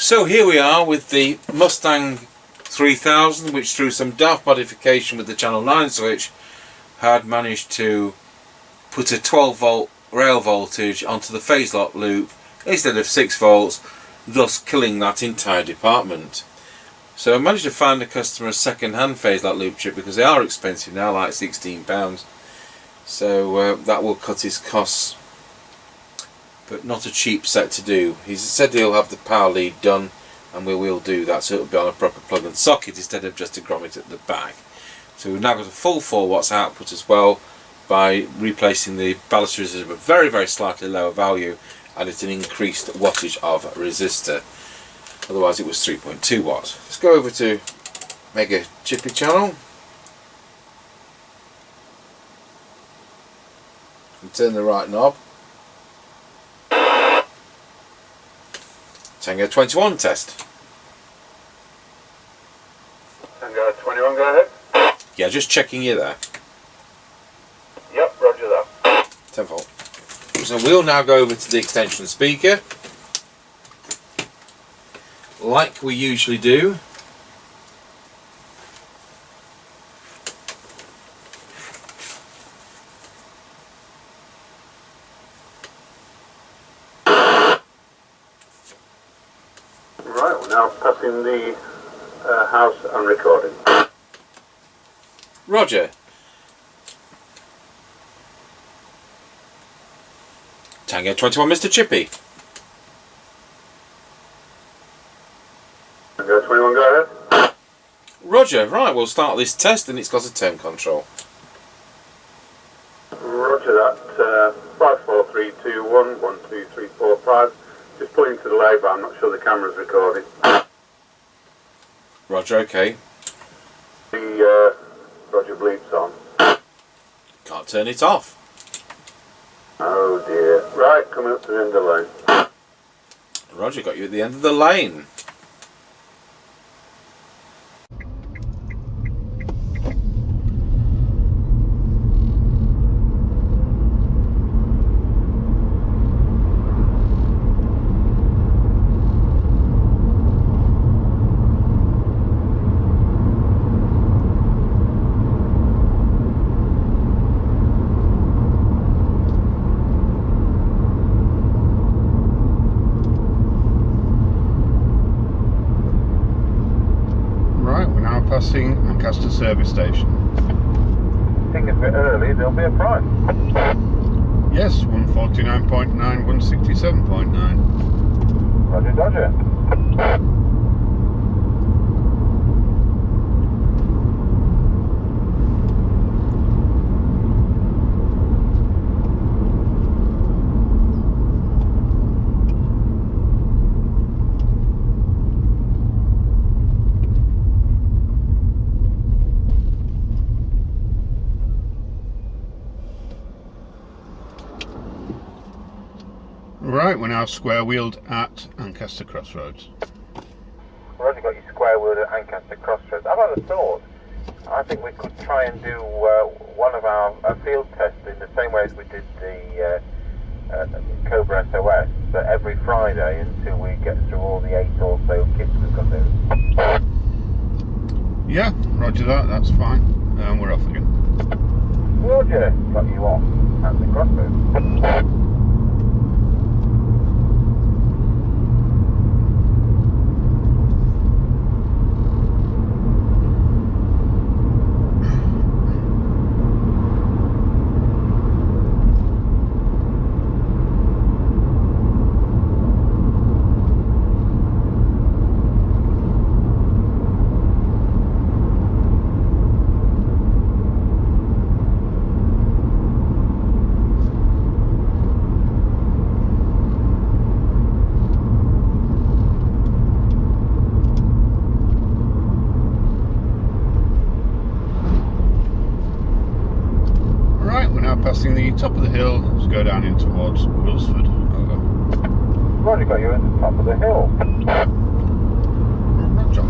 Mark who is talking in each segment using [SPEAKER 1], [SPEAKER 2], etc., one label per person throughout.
[SPEAKER 1] So here we are with the Mustang 3000, which through some daft modification with the channel 9 switch had managed to put a 12 volt rail voltage onto the phase lock loop instead of 6 volts, thus killing that entire department. So I managed to find a customer a second-hand phase lock loop chip because they are expensive now, like £16. So that will cut his costs, but not a cheap set to do. He said he'll have the power lead done, and we will do that, so it'll be on a proper plug and socket instead of just a grommet at the back. So we've now got a full 4 watts output as well by replacing the ballast resistor of a very slightly lower value, and it's an increased wattage of resistor. Otherwise it was 3.2 watts. Let's go over to Mega Chippie channel and turn the right knob. Tango 21 test.
[SPEAKER 2] Tango 21, go ahead.
[SPEAKER 1] Yeah, just checking you there.
[SPEAKER 2] Yep, roger that.
[SPEAKER 1] 10 volt. So we'll now go over to the extension speaker, like we usually do.
[SPEAKER 2] Right, we're now passing the house and recording.
[SPEAKER 1] Roger. Tango 21, Mr. Chippie.
[SPEAKER 2] Tango 21, go ahead.
[SPEAKER 1] Roger. Right, we'll start this test, and it's got a turn control.
[SPEAKER 2] Roger that. 5, 4, 3, 2, 1, 1, 2, 3, 4, 5. Just pulling to the leg, but I'm not sure the camera's recording.
[SPEAKER 1] Roger, okay.
[SPEAKER 2] The Roger bleeps on.
[SPEAKER 1] Can't turn it off.
[SPEAKER 2] Oh dear. Right, coming up to the end of the lane.
[SPEAKER 1] Roger, got you at the end of the lane.
[SPEAKER 3] Passing Lancaster service station.
[SPEAKER 2] I think it's a bit early, there'll be a price.
[SPEAKER 3] Yes, 149.9, 167.9.
[SPEAKER 2] Roger, Dodger.
[SPEAKER 3] Right, we're now square wheeled at Lancaster Crossroads.
[SPEAKER 2] We've already got you square wheeled at Lancaster Crossroads. I've had a thought. I think we could try and do one of our field tests in the same way as we did the Cobra SOS, but every Friday until we get through all the 8 or so kits we've got there.
[SPEAKER 3] Yeah, roger that, that's fine. And we're off again.
[SPEAKER 2] Roger, got you off at the Crossroads.
[SPEAKER 3] Passing the top of the hill, let's go down in towards Wilsford. Over.
[SPEAKER 2] We've already got you at the top of the hill.
[SPEAKER 3] Roger.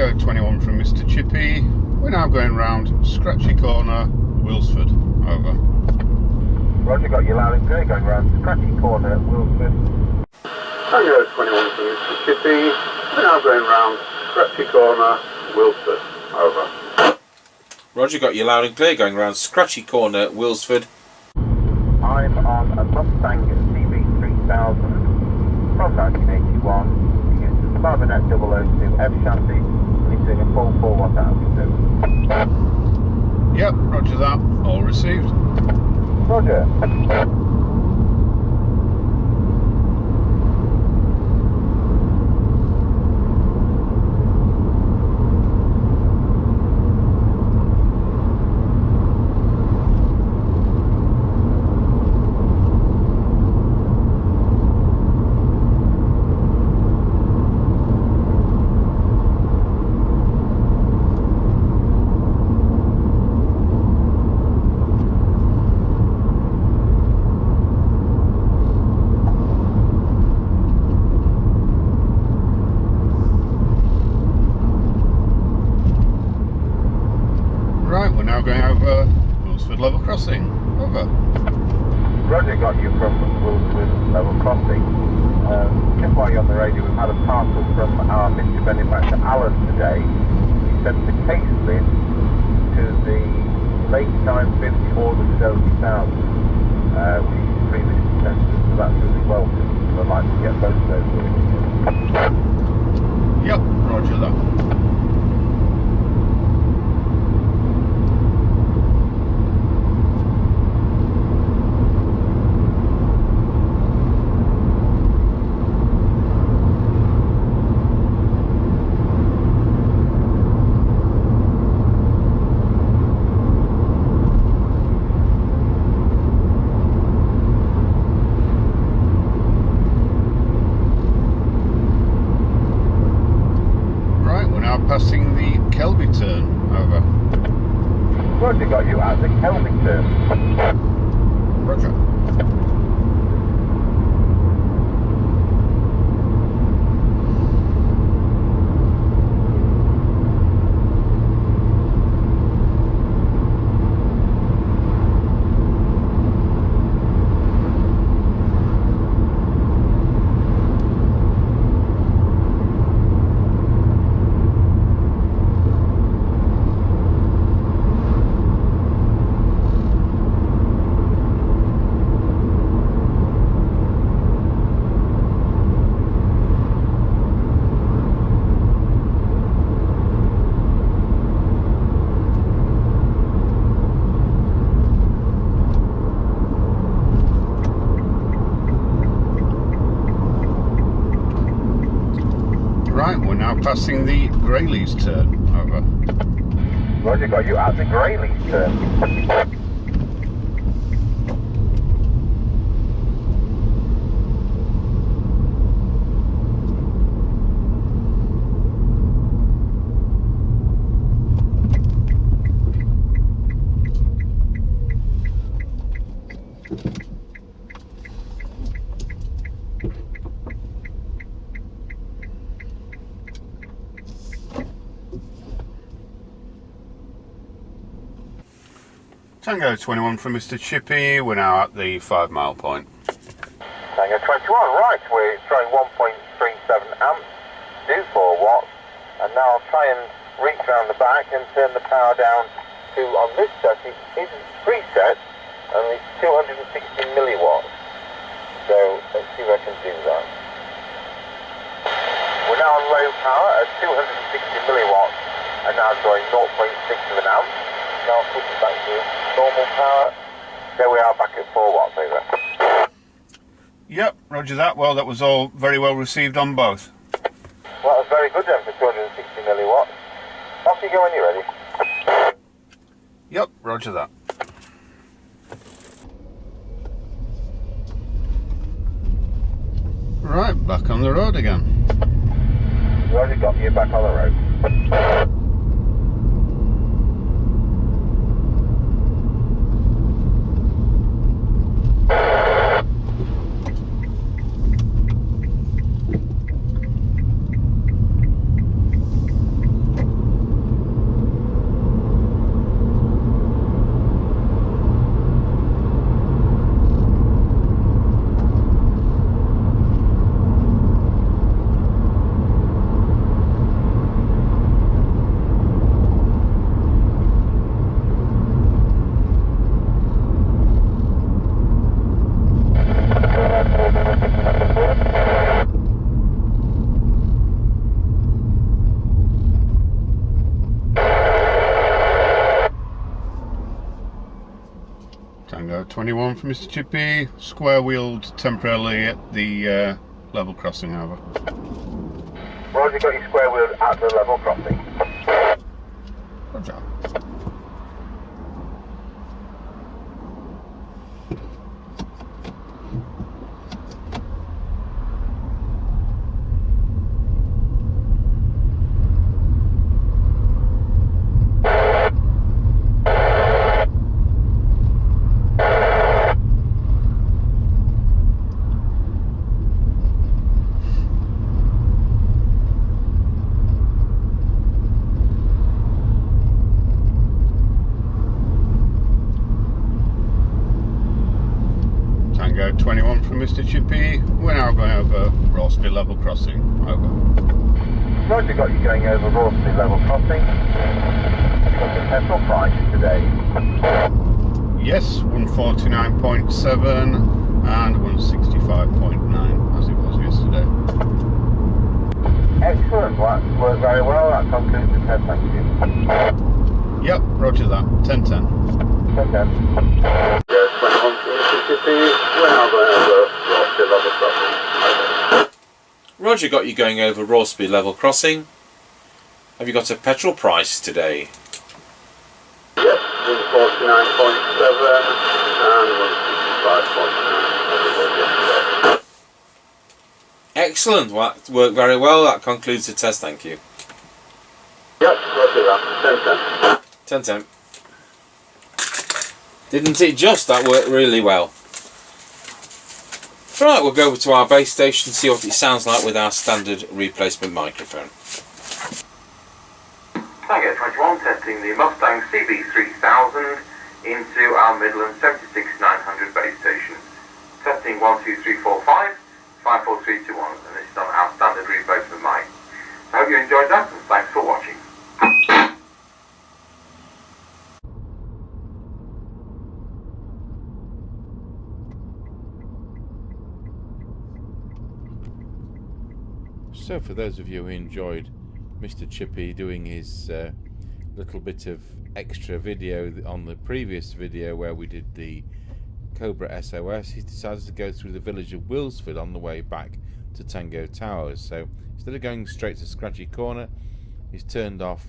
[SPEAKER 3] Tango 21 from Mr. Chippie. We're now going round Scratchy Corner, Wilsford. Over.
[SPEAKER 2] Roger, got you loud and clear, going round Scratchy Corner, Wilsford.
[SPEAKER 3] Tango 21 from Mr. Chippie. We're now going round Scratchy Corner, Wilsford. Over.
[SPEAKER 1] Roger, got you loud and clear, going round Scratchy Corner, Wilsford.
[SPEAKER 2] I'm on a Mustang CB3000 from 1981. It's a Clavinet 002 F chassis, and it's doing a full 4 watt altitude.
[SPEAKER 3] Yep, roger that. All received.
[SPEAKER 2] Roger.
[SPEAKER 3] Right, we're now going over Wilsford Level Crossing. Over.
[SPEAKER 2] Roger, got you from Wilsford Level Crossing. Just while you're on the radio, we've had a parcel from our Mr. Benefactor Alan today. He sent the case lid to the late time 50 order 70,000, which is previously sent to us, so that's really welcome. I'd like to get both of those with you.
[SPEAKER 3] Yep, roger that. Passing the Kelby turn. Over.
[SPEAKER 2] Roger, got you at the Kelby turn.
[SPEAKER 3] Roger. Right, we're now passing the Greyleys turn. Over.
[SPEAKER 2] Roger, got you at the Greyleys turn.
[SPEAKER 3] Tango 21 from Mr. Chippie. We're now at the 5 mile point.
[SPEAKER 2] Tango 21, right, we're throwing 1.37 amps, do 4 watts, and now I'll try and reach around the back and turn the power down to, on this set, it isn't preset, only 260 milliwatts. So let's see if I can do that. We're now on low power at 260 milliwatts, and now drawing 0.6 of an amp. Now I'll switch it back to normal power. There we are, back at 4 watts over.
[SPEAKER 3] Yep, roger that. Well, that was all very well received on both.
[SPEAKER 2] Well, that was very good then for 260 milliwatts. Off you go when you're ready.
[SPEAKER 3] Yep, roger that. Right, back on the road again.
[SPEAKER 2] You already got you back on the road.
[SPEAKER 3] 21 for Mr. Chippie, square wheeled temporarily at the level crossing, however.
[SPEAKER 2] Roger, got you square wheeled at the level crossing.
[SPEAKER 3] Roger. Tango 21 from Mr. Chippie. We're now going over Rossby level crossing. Over.
[SPEAKER 2] Roger, got you going over Rossby level crossing. Got the petrol price today.
[SPEAKER 3] Yes, 149.7 and 165.9 as it was yesterday.
[SPEAKER 2] Excellent, well, that's worked very well. That concludes the test, thank you.
[SPEAKER 3] Yep, roger that. 10-10.
[SPEAKER 2] 10-10.
[SPEAKER 3] Yes, 21 from Mr. Chippie. We're now going over Rossby level crossing. Over.
[SPEAKER 1] Roger, got you going over Rossby level crossing. Have you got a petrol price today?
[SPEAKER 3] Yes, 149.7 and 165.9 as it was yesterday.
[SPEAKER 1] Excellent, well, that worked very well. That concludes the test, thank you.
[SPEAKER 3] Yep, roger that. 10-10.
[SPEAKER 1] 10-10. Didn't it just? That worked really well. Right, we'll go over to our base station and see what it sounds like with our standard replacement microphone.
[SPEAKER 2] Tango 21, testing the Mustang CB3000 into our Midland 76900 base station. Testing 1, 2, 3, 4, 5, 5, 4, 3, 2, 1, and this is on our standard replacement mic. I hope you enjoyed that, and thanks for watching.
[SPEAKER 1] So for those of you who enjoyed Mr. Chippie doing his little bit of extra video on the previous video where we did the Cobra SOS, he decided to go through the village of Wilsford on the way back to Tango Towers. So instead of going straight to Scratchy Corner, he's turned off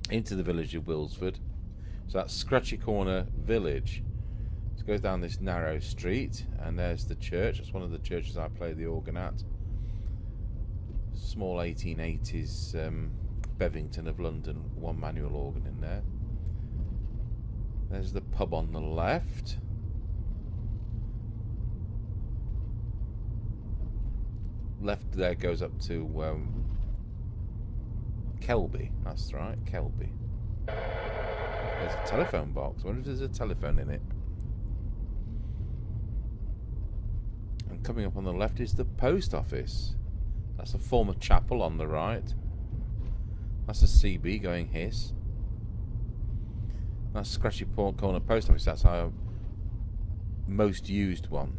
[SPEAKER 1] into the village of Wilsford. So that's Scratchy Corner village. So it goes down this narrow street, and there's the church. That's one of the churches I play the organ at. Small 1880s Bevington of London, one manual organ in there. There's the pub on the left. Left there goes up to Kelby, that's right, Kelby. There's a telephone box. I wonder if there's a telephone in it. And coming up on the left is the post office. That's a former chapel on the right. That's a CB going hiss. That's Scratchy Corner post office. That's our most used one.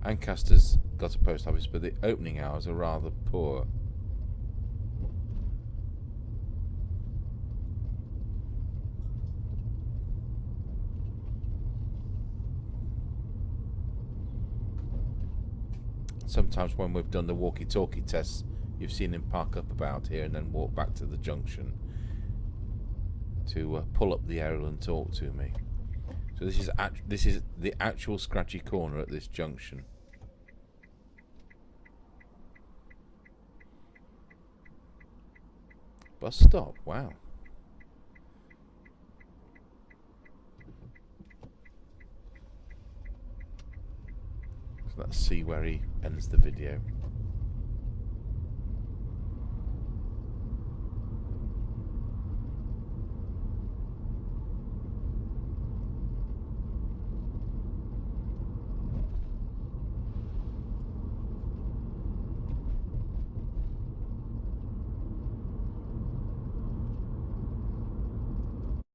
[SPEAKER 1] Ancaster's got a post office, but the opening hours are rather poor. Sometimes when we've done the walkie-talkie tests, you've seen him park up about here and then walk back to the junction to pull up the aerial and talk to me. So this is the actual Scratchy Corner at this junction. Bus stop, wow. So let's see where he ends the video.